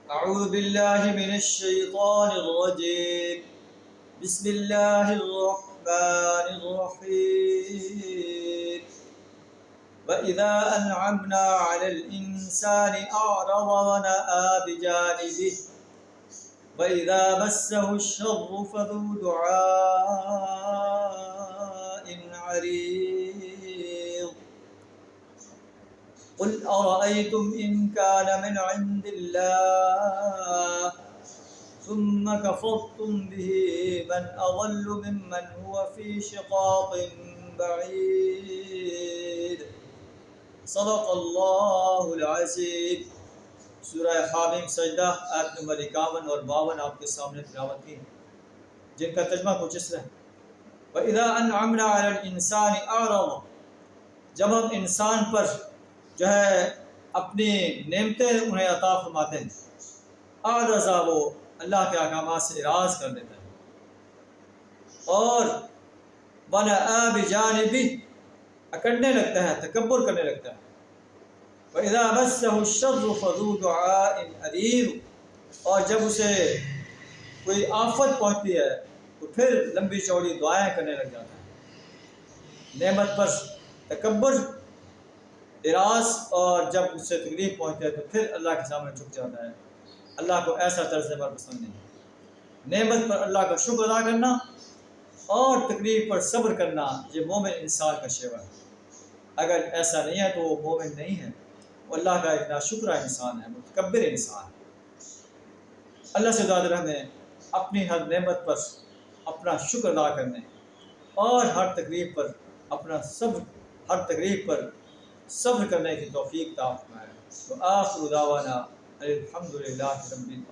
أعوذ بالله من الشيطان الرجيم. بسم الله الرحمن الرحيم. وإذا أنعمنا على الإنسان أعرض ونأى بجانبه وإذا مسه الشر فذو دعاء عريض. قل أرأيتم إن كان من عند الله ثم كفرتم به من أضل ممن هو في شقاق بعيد. صدق اللہ العظیم. سورہ حامیم سجدہ آیت نمبر 51 اور 52 آپ کے سامنے تلاوت کی، جن کا ترجمہ کچھ اس طرح ہے: وَإِذَا أَنْعَمْنَا عَلَى الْإِنسَانِ أَعْرَضَ. جب ہم انسان پر جو ہے اپنی نعمتیں انہیں عطا فرماتے ہیں، اعرضا، وہ اللہ کے احکامات سے اعراض کر دیتا ہے، اور وَنَأَى بِجَانِبِهِ، اکڑنے لگتا ہے، تکبر کرنے لگتا ہے. وَإِذَا مَسَّهُ الشَّرُّ فَذُو دُعَاءٍ عَرِيضٍ، اور جب اسے کوئی آفت پہنچتی ہے تو پھر لمبی چوڑی دعائیں کرنے لگ جاتا ہے. نعمت پر تکبر، اعراض، اور جب اس سے تکلیف پہنچتی ہے تو پھر اللہ کے سامنے جھک جاتا ہے. اللہ کو ایسا طرز عمل پسند نہیں. نعمت پر اللہ کا شکر ادا کرنا اور تکلیف پر صبر کرنا، یہ مومن انسان کا شیوا ہے. اگر ایسا نہیں ہے تو وہ مومن نہیں ہے، وہ اللہ کا ایک ناشکرہ انسان ہے، متکبر انسان ہے. اللہ سے دعا ہمیں اپنی ہر نعمت پر اپنا شکر ادا کرنے اور ہر تکلیف پر صبر کرنے کی توفیق عطا فرمائے. وآخر دعوانا الحمد للہ رب العالمین.